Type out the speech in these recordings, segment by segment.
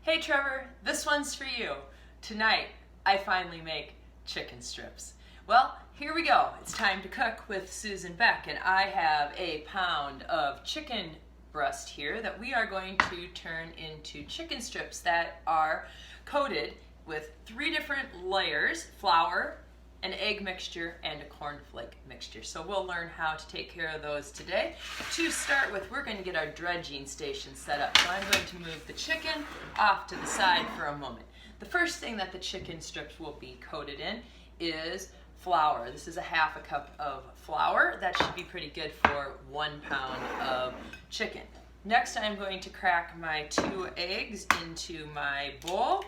Hey Trevor, this one's for you. Tonight, I finally make chicken strips. Well, here we go. It's time to cook with Susan Beck, and I have a pound of chicken breast here that we are going to turn into chicken strips that are coated with 3 different layers: flour, an egg mixture, and a cornflake mixture. So we'll learn how to take care of those today. To start with, we're going to get our dredging station set up. So I'm going to move the chicken off to the side for a moment. The first thing that the chicken strips will be coated in is flour. This is a ½ cup of flour. That should be pretty good for 1 pound of chicken. Next, I'm going to crack my 2 eggs into my bowl.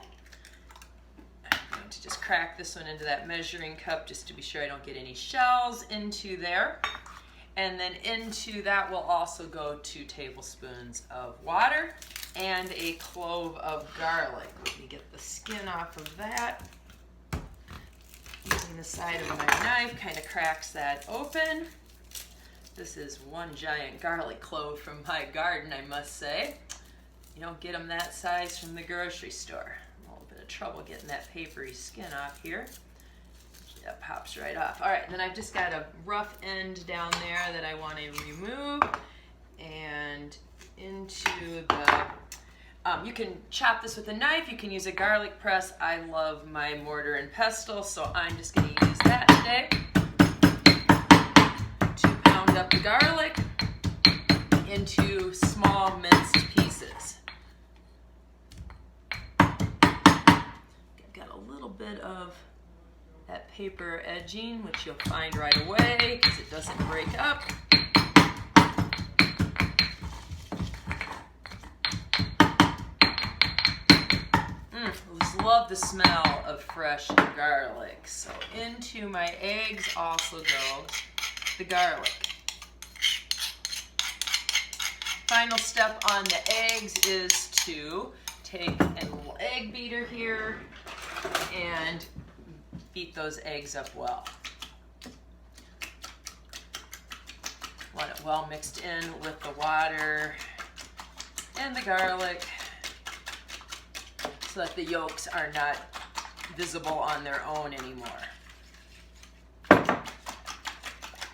I'm going to just crack this one into that measuring cup just to be sure I don't get any shells into there. And then into that will also go 2 tablespoons of water and a clove of garlic. Let me get the skin off of that. Using the side of my knife, kind of cracks that open. This is 1 giant garlic clove from my garden, I must say. You don't get them that size from the grocery store. Trouble getting that papery skin off here. That pops right off. All right, then I've just got a rough end down there that I want to remove, and into the you can chop this with a knife, you can use a garlic press. I love my mortar and pestle, so I'm just going to use that today to pound up the garlic into small minced pieces. Bit of that paper edging, which you'll find right away because it doesn't break up. I just love the smell of fresh garlic. So into my eggs also goes the garlic. Final step on the eggs is to take a little egg beater here and beat those eggs up well. Want it well mixed in with the water and the garlic so that the yolks are not visible on their own anymore.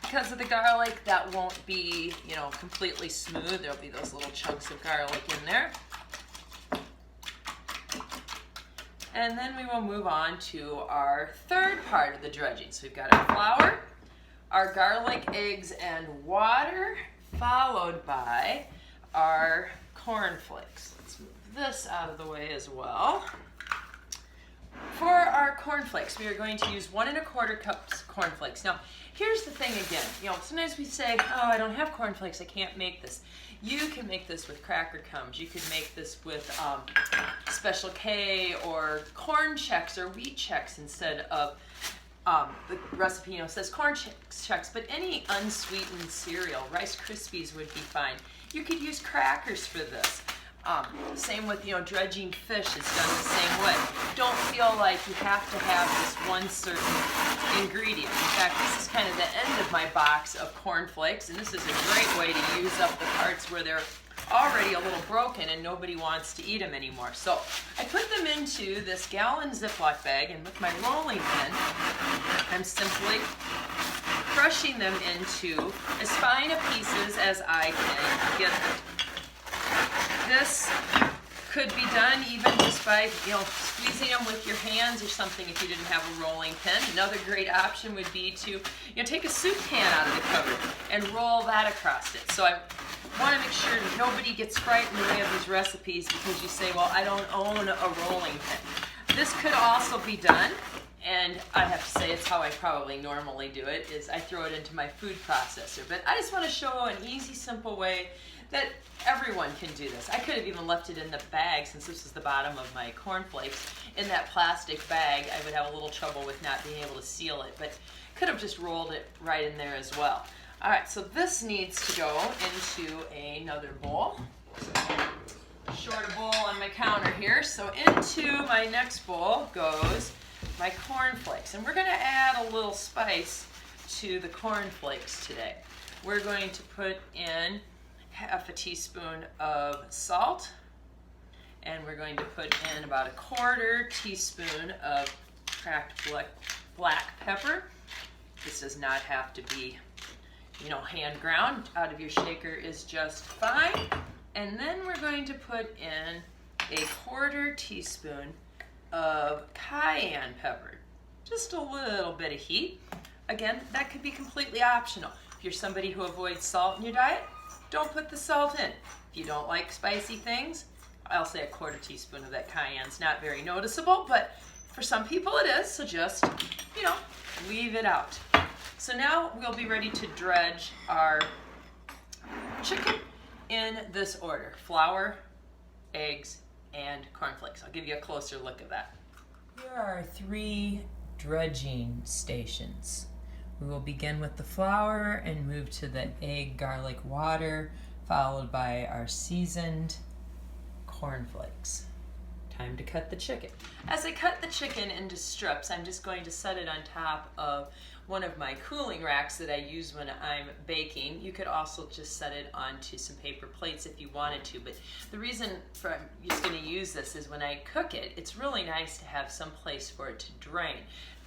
Because of the garlic, that won't be, completely smooth. There'll be those little chunks of garlic in there. And then we will move on to our third part of the dredging. So we've got our flour, our garlic, eggs, and water, followed by our cornflakes. Let's move this out of the way as well. For our cornflakes, we are going to use 1 1/4 cups cornflakes. Now, here's the thing again. Sometimes we say, oh, I don't have cornflakes, I can't make this. You can make this with cracker crumbs. You could make this with Special K or corn checks or wheat checks instead of the recipe says corn checks, but any unsweetened cereal, Rice Krispies would be fine. You could use crackers for this. Same with, dredging fish is done the same way. Don't feel like you have to have this one certain ingredient. In fact, this is kind of the end of my box of cornflakes, and this is a great way to use up the parts where they're already a little broken and nobody wants to eat them anymore. So I put them into this gallon Ziploc bag, and with my rolling pin, I'm simply crushing them into as fine a pieces as I can get them. This could be done even just by, squeezing them with your hands or something if you didn't have a rolling pin. Another great option would be to, take a soup can out of the cupboard and roll that across it. So I want to make sure nobody gets frightened away of these recipes because you say, well, I don't own a rolling pin. This could also be done, and I have to say it's how I probably normally do it, is I throw it into my food processor. But I just want to show an easy, simple way that everyone can do this. I could have even left it in the bag, since this is the bottom of my cornflakes. In that plastic bag, I would have a little trouble with not being able to seal it, but could have just rolled it right in there as well. All right, so this needs to go into another bowl. Shorter bowl on my counter here. So into my next bowl goes my cornflakes, and we're going to add a little spice to the cornflakes today. We're going to put in ½ teaspoon of salt And we're going to put in about a 1/4 teaspoon of cracked black pepper. This does not have to be, hand ground. Out of your shaker is just fine. And then we're going to put in a 1/4 teaspoon of cayenne pepper. Just a little bit of heat. Again, that could be completely optional. If you're somebody who avoids salt in your diet, don't put the salt in. If you don't like spicy things, I'll say a 1/4 teaspoon of that cayenne's not very noticeable, but for some people it is, so just, leave it out. So now we'll be ready to dredge our chicken in this order: flour, eggs, and cornflakes. I'll give you a closer look of that. Here are our 3 dredging stations. We will begin with the flour and move to the egg garlic water, followed by our seasoned cornflakes. Time to cut the chicken. As I cut the chicken into strips, I'm just going to set it on top of one of my cooling racks that I use when I'm baking. You could also just set it onto some paper plates if you wanted to, but the reason I'm just going to use this is when I cook it, it's really nice to have some place for it to drain.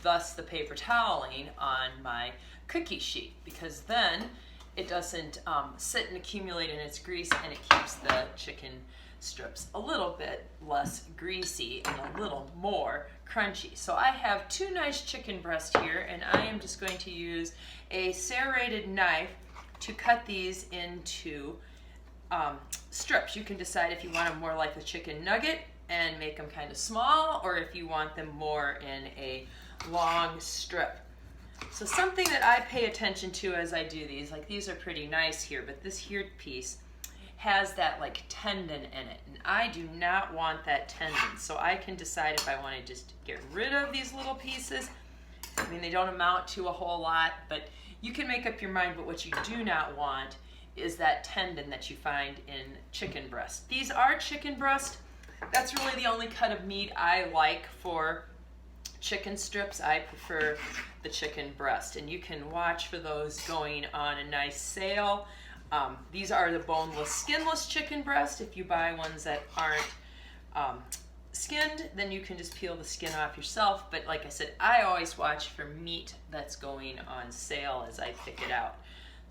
Thus the paper toweling on my cookie sheet, because then it doesn't sit and accumulate in its grease, and it keeps the chicken strips a little bit less greasy and a little more crunchy. So I have 2 nice chicken breasts here, and I am just going to use a serrated knife to cut these into strips. You can decide if you want them more like the chicken nugget and make them kind of small, or if you want them more in a long strip. So something that I pay attention to as I do these, like these are pretty nice here, but this here piece has that like tendon in it, and I do not want that tendon. So I can decide if I want to just get rid of these little pieces. I mean, they don't amount to a whole lot, but you can make up your mind. But what you do not want is that tendon that you find in chicken breast. These are chicken breast. That's really the only cut of meat I like for chicken strips. I prefer the chicken breast, and you can watch for those going on a nice sale. These are the boneless, skinless chicken breast. If you buy ones that aren't skinned, then you can just peel the skin off yourself. But like I said, I always watch for meat that's going on sale as I pick it out.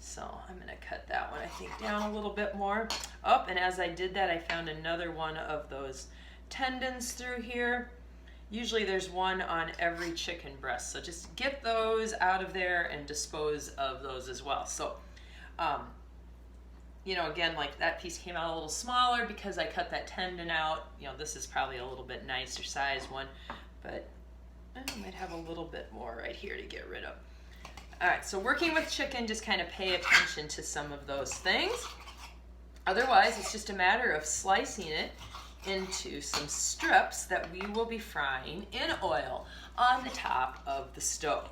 So I'm going to cut that one, I think, down a little bit more. Oh, and as I did that, I found another one of those tendons through here. Usually there's one on every chicken breast. So just get those out of there and dispose of those as well. So, again, like that piece came out a little smaller because I cut that tendon out. This is probably a little bit nicer size one, but I might have a little bit more right here to get rid of. All right, so working with chicken, just kind of pay attention to some of those things. Otherwise, it's just a matter of slicing it into some strips that we will be frying in oil on the top of the stove.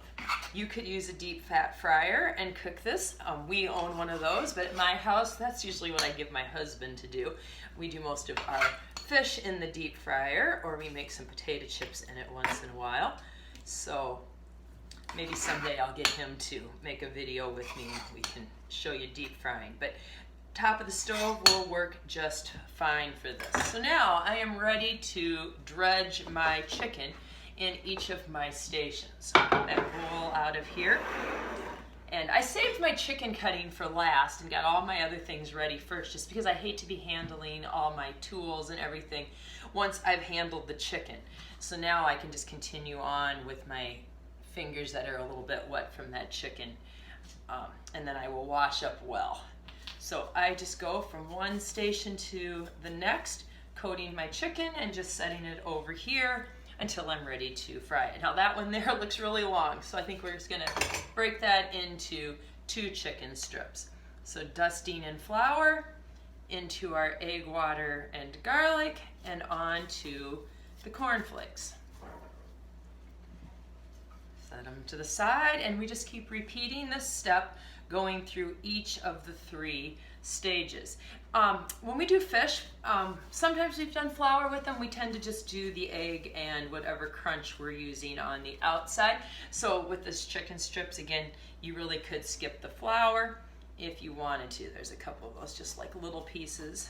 You could use a deep fat fryer and cook this. We own one of those, but at my house, that's usually what I give my husband to do. We do most of our fish in the deep fryer, or we make some potato chips in it once in a while. So maybe someday I'll get him to make a video with me and we can show you deep frying. But top of the stove will work just fine for this. So now I am ready to dredge my chicken in each of my stations. I'll get that bowl out of here. And I saved my chicken cutting for last and got all my other things ready first, just because I hate to be handling all my tools and everything once I've handled the chicken. So now I can just continue on with my fingers that are a little bit wet from that chicken, and then I will wash up well. So I just go from one station to the next, coating my chicken and just setting it over here until I'm ready to fry it. Now that one there looks really long, so I think we're just gonna break that into 2 chicken strips. So dusting in flour, into our egg water and garlic, and onto the cornflakes. Set them to the side, and we just keep repeating this step, going through each of the 3 stages. When we do fish, sometimes we've done flour with them. We tend to just do the egg and whatever crunch we're using on the outside. So with this chicken strips, again, you really could skip the flour if you wanted to. There's a couple of those just like little pieces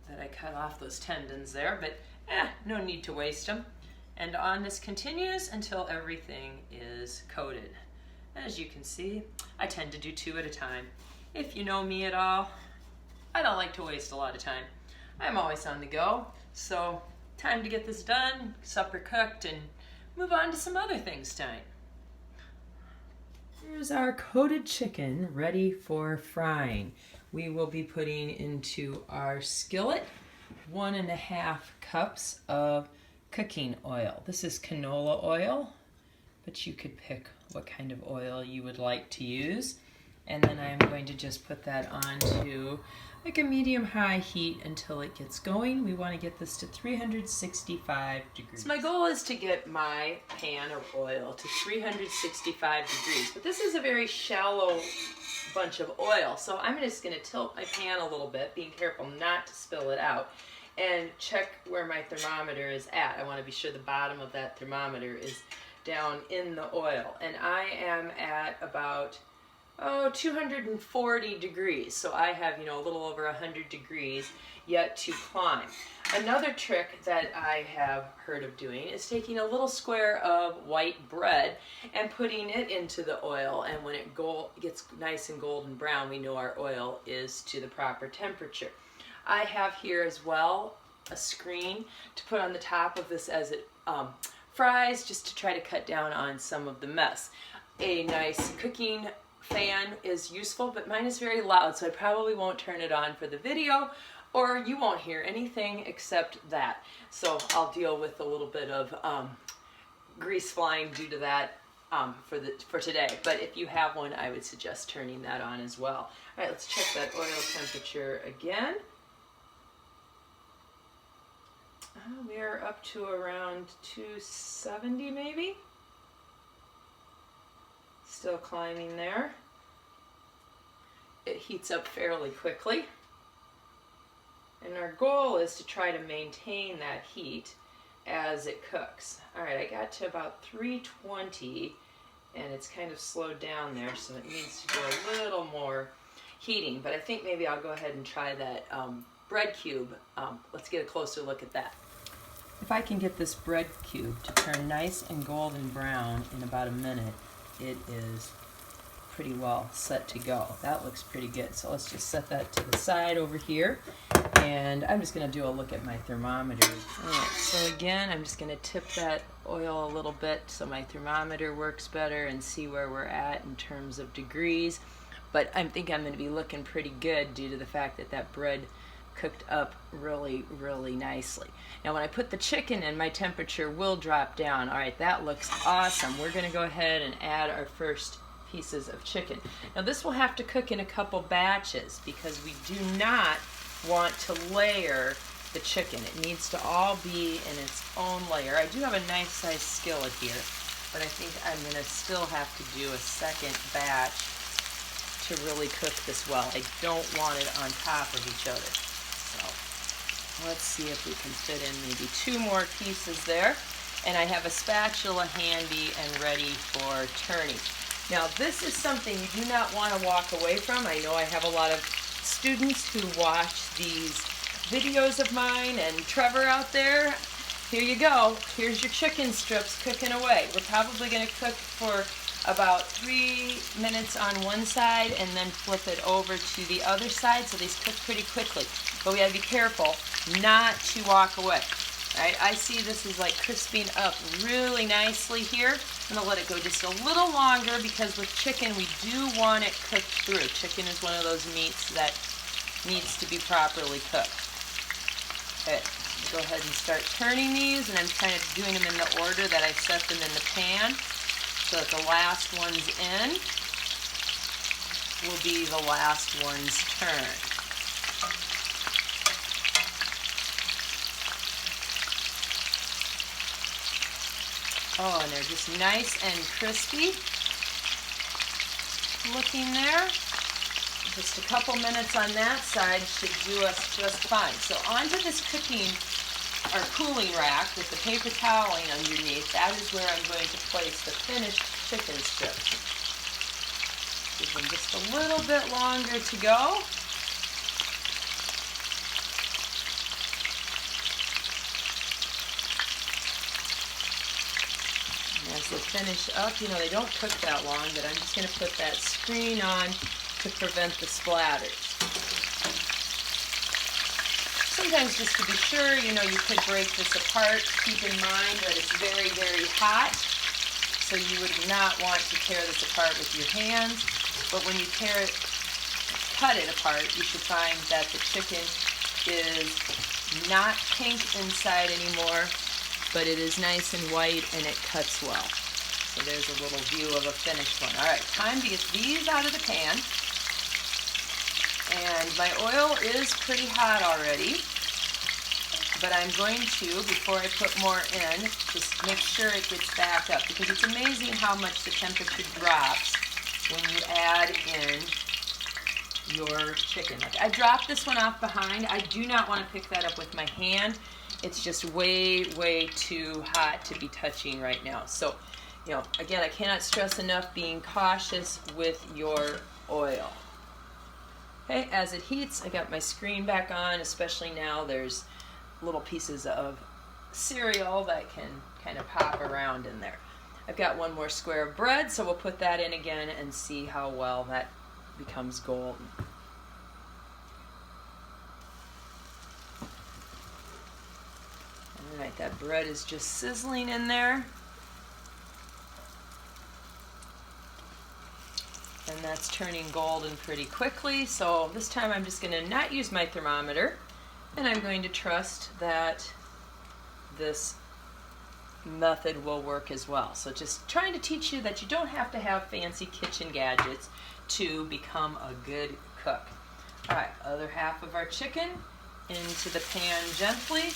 that I cut off those tendons there, but no need to waste them. And on this continues until everything is coated. As you can see, I tend to do 2 at a time. If you know me at all, I don't like to waste a lot of time. I'm always on the go, so time to get this done, supper cooked, and move on to some other things tonight. Here's our coated chicken ready for frying. We will be putting into our skillet 1.5 cups of cooking oil. This is canola oil, but you could pick what kind of oil you would like to use. And then I'm going to just put that onto like a medium-high heat until it gets going. We want to get this to 365 degrees. So my goal is to get my pan of oil to 365 degrees, but this is a very shallow bunch of oil, so I'm just going to tilt my pan a little bit, being careful not to spill it out, and check where my thermometer is at. I want to be sure the bottom of that thermometer is down in the oil, and I am at about 240 degrees. So I have, a little over 100 degrees yet to climb. Another trick that I have heard of doing is taking a little square of white bread and putting it into the oil, and when it gets nice and golden brown, we know our oil is to the proper temperature. I have here as well a screen to put on the top of this as it fries, just to try to cut down on some of the mess. A nice cooking fan is useful, but mine is very loud, so I probably won't turn it on for the video, or you won't hear anything except that. So I'll deal with a little bit of grease flying due to that for today. But if you have one, I would suggest turning that on as well. All right, let's check that oil temperature again. We are up to around 270 maybe. Still climbing there. It heats up fairly quickly. And our goal is to try to maintain that heat as it cooks. All right, I got to about 320 and it's kind of slowed down there, so it needs to go a little more heating. But I think maybe I'll go ahead and try that bread cube. Let's get a closer look at that. If I can get this bread cube to turn nice and golden brown in about a minute, it is pretty well set to go. That looks pretty good. So let's just set that to the side over here. And I'm just going to do a look at my thermometer. All right, so again, I'm just going to tip that oil a little bit so my thermometer works better and see where we're at in terms of degrees. But I think I'm going to be looking pretty good due to the fact that that bread cooked up really, really nicely. Now when I put the chicken in, my temperature will drop down. All right, that looks awesome. We're going to go ahead and add our first pieces of chicken. Now this will have to cook in a couple batches because we do not want to layer the chicken. It needs to all be in its own layer. I do have a nice sized skillet here, but I think I'm going to still have to do a second batch to really cook this well. I don't want it on top of each other. So let's see if we can fit in maybe 2 more pieces there. And I have a spatula handy and ready for turning. Now this is something you do not want to walk away from. I know I have a lot of students who watch these videos of mine, and Trevor out there, here you go. Here's your chicken strips cooking away. We're probably going to cook for about 3 minutes on one side and then flip it over to the other side, so these cook pretty quickly. But we got to be careful not to walk away. All right, I see this is like crisping up really nicely here. I'm going to let it go just a little longer because with chicken we do want it cooked through. Chicken is one of those meats that needs to be properly cooked. Okay, go ahead and start turning these, and I'm kind of doing them in the order that I set them in the pan, so that the last ones in will be the last ones turned. Oh, and they're just nice and crispy looking there. Just a couple minutes on that side should do us just fine. So onto this cooking or cooling rack with the paper toweling underneath, that is where I'm going to place the finished chicken strips. Give them just a little bit longer to go. as they finish up. You know, they don't cook that long, but I'm just going to put that screen on to prevent the splatters. Sometimes just to be sure, you know, you could break this apart. Keep in mind that it's very, very hot, so you would not want to tear this apart with your hands. But when you cut it apart, you should find that the chicken is not pink inside anymore, but it is nice and white and it cuts well. So there's a little view of a finished one. All right, time to get these out of the pan. And my oil is pretty hot already, but I'm going to, before I put more in, just make sure it gets back up, because it's amazing how much the temperature drops when you add in your chicken. Like, I dropped this one off behind. I do not want to pick that up with my hand. It's just way, way too hot to be touching right now. So, you know, again, I cannot stress enough being cautious with your oil. Okay, as it heats, I got my screen back on, especially now there's little pieces of cereal that can kind of pop around in there. I've got one more square of bread, so we'll put that in again and see how well that becomes golden. All right, that bread is just sizzling in there. And that's turning golden pretty quickly, so this time I'm just going to not use my thermometer, and I'm going to trust that this method will work as well. So just trying to teach you that you don't have to have fancy kitchen gadgets to become a good cook. All right, other half of our chicken into the pan gently.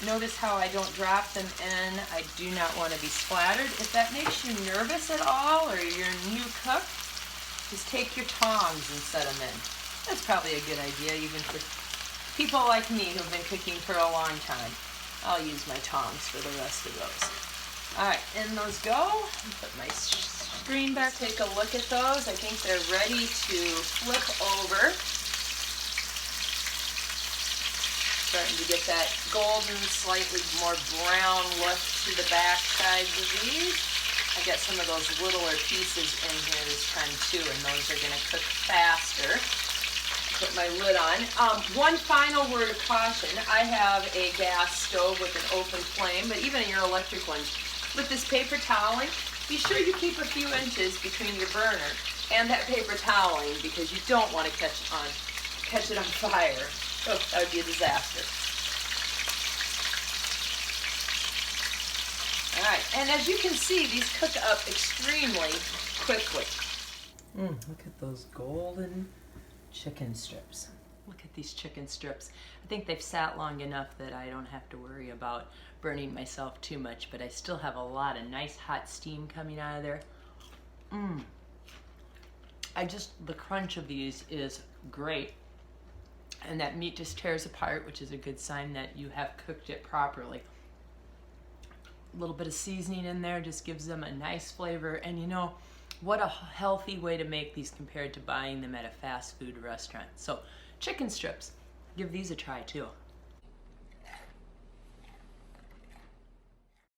Notice how I don't drop them in. I do not want to be splattered. If that makes you nervous at all, or you're a new cook, just take your tongs and set them in. That's probably a good idea, even for people like me who've been cooking for a long time. I'll use my tongs for the rest of those. All right, in those go. Put my screen back, take a look at those. I think they're ready to flip over. Starting to get that golden, slightly more brown look to the back sides of these. I got some of those littler pieces in here this time too, and those are going to cook faster. Put my lid on. One final word of caution. I have a gas stove with an open flame, but even in your electric ones, with this paper toweling, be sure you keep a few inches between your burner and that paper toweling, because you don't want to catch it on fire. Oh, that would be a disaster. All right, and as you can see, these cook up extremely quickly. Look at those golden chicken strips. Look at these chicken strips. I think they've sat long enough that I don't have to worry about burning myself too much, but I still have a lot of nice hot steam coming out of there. The crunch of these is great. And that meat just tears apart, which is a good sign that you have cooked it properly. A little bit of seasoning in there just gives them a nice flavor, and you know, what a healthy way to make these compared to buying them at a fast food restaurant. So chicken strips, give these a try too.